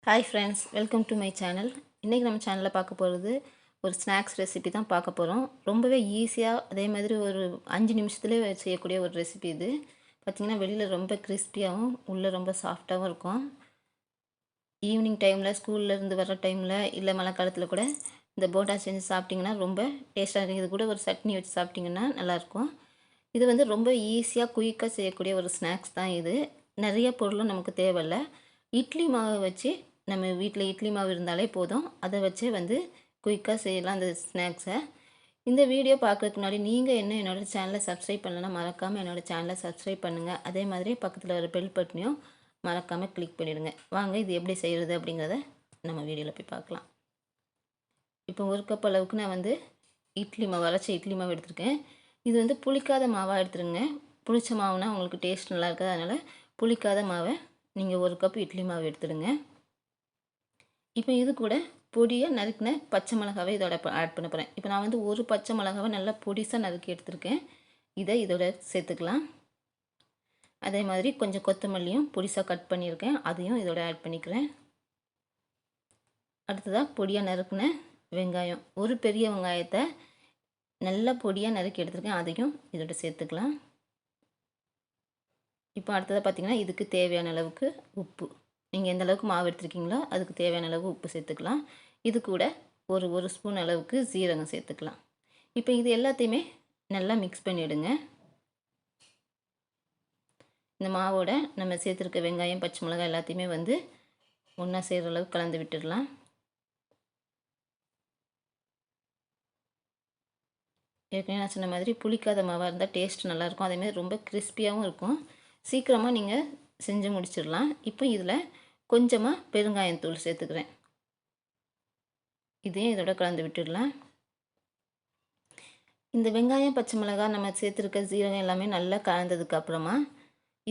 Hi friends, welcome to my channel. இன்றைக்கி நம்ம சேனலில் பார்க்க போகிறது ஒரு ஸ்நாக்ஸ் ரெசிபி தான் பார்க்க போகிறோம். ரொம்பவே ஈஸியாக அதே மாதிரி ஒரு 5 நிமிஷத்துலேயே செய்யக்கூடிய ஒரு ரெசிபி இது. பார்த்திங்கன்னா வெளியில் ரொம்ப கிறிஸ்பியாகவும் உள்ளே ரொம்ப சாஃப்டாகவும் இருக்கும். ஈவினிங் டைமில் ஸ்கூல்லேருந்து வர டைமில் இல்லை மழை காலத்தில் கூட இந்த போண்டா செஞ்சு சாப்பிட்டிங்கன்னா ரொம்ப டேஸ்ட்டாக இருக்கும். இது கூட ஒரு சட்னி வச்சு சாப்பிட்டிங்கன்னா நல்லாயிருக்கும். இது வந்து ரொம்ப ஈஸியாக குயிக்காக செய்யக்கூடிய ஒரு ஸ்நாக்ஸ் தான் இது. நிறைய பொருளும் நமக்கு தேவையில்லை. இட்லி மாவை வச்சு நம்ம வீட்டில் இட்லி மாவு இருந்தாலே போதும். அதை வச்சே வந்து குயிக்காக செய்யலாம் அந்த ஸ்நாக்ஸை. இந்த வீடியோ பார்க்குறதுக்கு முன்னாடி நீங்கள் என்ன என்னோடய சேனலை சப்ஸ்கிரைப் பண்ணலன்னா மறக்காமல் என்னோடய சேனலை சப்ஸ்கிரைப் பண்ணுங்கள். அதே மாதிரி பக்கத்தில் ஒரு பெல் பட்டனையும் மறக்காமல் கிளிக் பண்ணிவிடுங்க. வாங்க இது எப்படி செய்கிறது அப்படிங்கிறத நம்ம வீடியோவில் போய் பார்க்கலாம். இப்போ ஒரு கப் அளவுக்கு நான் வந்து இட்லி மாவு அரைச்ச இட்லி மாவு எடுத்திருக்கேன். இது வந்து புளிக்காத மாவாக எடுத்துருங்க. புளிச்ச மாவுனா உங்களுக்கு டேஸ்ட் நல்லா இருக்காது. அதனால் புளிக்காத மாவை நீங்கள் ஒரு கப் இட்லி மாவு எடுத்துடுங்க. இப்போ இது கூட பொடியாக நறுக்கின பச்சை மிளகாவை இதோட ஆட் பண்ண போகிறேன். இப்போ நான் வந்து ஒரு பச்சை மிளகாவை நல்லா பொடிசாக நறுக்கி எடுத்துருக்கேன். இதை இதோட சேர்த்துக்கலாம். அதே மாதிரி கொஞ்சம் கொத்தமல்லியும் பொடிசாக கட் பண்ணியிருக்கேன், அதையும் இதோட ஆட் பண்ணிக்கிறேன். அடுத்ததாக பொடியாக நறுக்கின வெங்காயம், ஒரு பெரிய வெங்காயத்தை நல்லா பொடியாக நறுக்கி எடுத்துருக்கேன், அதையும் இதோட சேர்த்துக்கலாம். இப்போ அடுத்ததாக பார்த்திங்கன்னா இதுக்கு தேவையான அளவுக்கு உப்பு. நீங்கள் எந்த அளவுக்கு மாவு எடுத்துருக்கீங்களோ அதுக்கு தேவையான அளவு உப்பு சேர்த்துக்கலாம். இது கூட ஒரு ஸ்பூன் அளவுக்கு சீரகம் சேர்த்துக்கலாம். இப்போ இது எல்லாத்தையுமே நல்லா மிக்ஸ் பண்ணிவிடுங்க. இந்த மாவோட நம்ம சேர்த்துருக்க வெங்காயம் பச்சை மிளகாய் எல்லாத்தையுமே வந்து ஒன்றா சேர்கிற அளவுக்கு கலந்து விட்டுடலாம். ஏற்கனவே நான் சொன்ன மாதிரி புளிக்காத மாவாக இருந்தால் டேஸ்ட் நல்லாயிருக்கும். அதேமாதிரி ரொம்ப கிறிஸ்பியாகவும் இருக்கும். சீக்கிரமாக நீங்கள் செஞ்சு முடிச்சிடலாம். இப்போ இதில் கொஞ்சமாக பெருங்காயத்தூள் சேர்த்துக்கிறேன். இதையும் இதோட கலந்து விட்டுடலாம். இந்த வெங்காயம் பச்சை மிளகாய் நம்ம சேர்த்துருக்க சீரகம் எல்லாமே நல்லா கலந்ததுக்கு அப்புறமா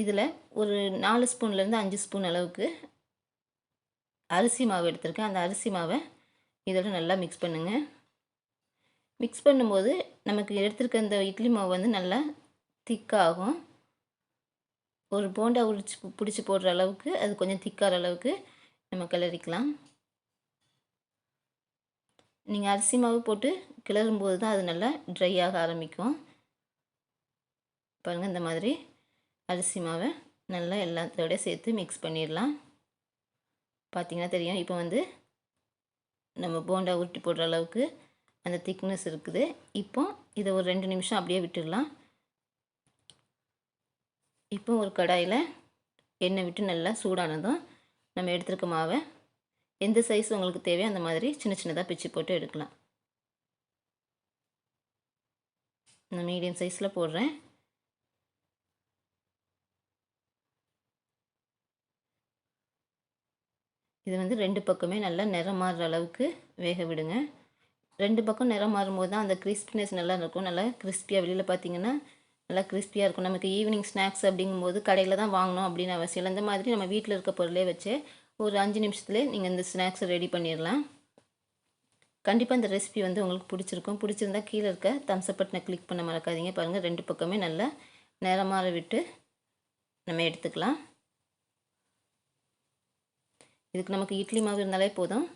இதில் ஒரு 4 ஸ்பூன்லேருந்து 5 ஸ்பூன் அளவுக்கு அரிசி மாவு எடுத்திருக்கேன். அந்த அரிசி மாவை இதோட நல்லா மிக்ஸ் பண்ணுங்கள். மிக்ஸ் பண்ணும்போது நமக்கு எடுத்துருக்க இந்த இட்லி மாவு வந்து நல்லா திக்காகும். ஒரு போண்டா பிடிச்சி போடுற அளவுக்கு அது கொஞ்சம் திக்காகிற அளவுக்கு நம்ம கிளறிக்கலாம். நீங்கள் அரிசி மாவு போட்டு கிளறும்போது தான் அது நல்லா ட்ரை ஆக ஆரம்பிக்கும். பாருங்கள், இந்த மாதிரி அரிசி மாவை நல்லா எல்லாத்தோட சேர்த்து மிக்ஸ் பண்ணிடலாம். பார்த்திங்கன்னா தெரியும், இப்போ வந்து நம்ம போண்டா உருட்டி போடுற அளவுக்கு அந்த திக்னஸ் இருக்குது. இப்போ இதை ஒரு 2 நிமிஷம் அப்படியே விட்டுடலாம். இப்போ ஒரு கடாயில் எண்ணெய் விட்டு நல்லா சூடானதும் நம்ம எடுத்துருக்க மாவை எந்த சைஸ் உங்களுக்கு தேவையோ அந்த மாதிரி சின்ன சின்னதாக பிச்சு போட்டு எடுக்கலாம். நான் மீடியம் சைஸில் போடுறேன். இது வந்து 2 பக்கமே நல்லா நிறம் மாறுற அளவுக்கு வேக விடுங்க. 2 பக்கம் நிறம் மாறும்போது தான் அந்த கிறிஸ்பினஸ் நல்லா இருக்கும். நல்லா கிறிஸ்பியாக வெளியில் பார்த்திங்கன்னா நல்லா கிறிஸ்பியாக இருக்கும். நமக்கு ஈவினிங் ஸ்நாக்ஸ் அப்படிங்கும்போது கடையில் தான் வாங்கணும் அப்படின்னு அவசியம் இல்லை. இந்த மாதிரி நம்ம வீட்டில் இருக்க பொருளே வச்சு ஒரு 5 நிமிஷத்துலேயே நீங்கள் இந்த ஸ்நாக்ஸை ரெடி பண்ணிடலாம். கண்டிப்பாக இந்த ரெசிபி வந்து உங்களுக்கு பிடிச்சிருக்கும். பிடிச்சிருந்தா கீழே இருக்க தம்ஸ் அப் பட்டனை கிளிக் பண்ண மறக்காதீங்க. பாருங்கள், 2 பக்கமே நல்லா நிறமாற விட்டு நம்ம எடுத்துக்கலாம். இதுக்கு நமக்கு இட்லி மாவு இருந்தாலே போதும்,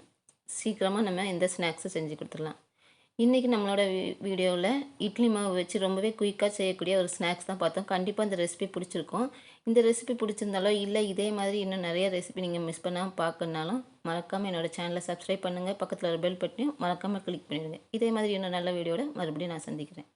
சீக்கிரமாக நம்ம இந்த ஸ்நாக்ஸை செஞ்சு கொடுத்துடலாம். இன்றைக்கி நம்மளோட வீடியோவில் இட்லி மாவு வச்சு ரொம்பவே குயிக்காக செய்யக்கூடிய ஒரு ஸ்நாக்ஸ் தான் பார்த்தோம். கண்டிப்பாக இந்த ரெசிபி பிடிச்சிருக்கும். இந்த ரெசிபி பிடிச்சிருந்தாலோ இல்லை இதே மாதிரி இன்னும் நிறைய ரெசிபி நீங்கள் மிஸ் பண்ணாமல் பார்க்கணுனாலும் மறக்காமல் என்னோடய சேனலை சப்ஸ்கிரைப் பண்ணுங்கள். பக்கத்தில் ஒரு பெல் பட்டனையும் மறக்காமல் கிளிக் பண்ணிவிடுங்க. இதே மாதிரி இன்னும் நல்ல வீடியோட மறுபடியும் நான் சந்திக்கிறேன்.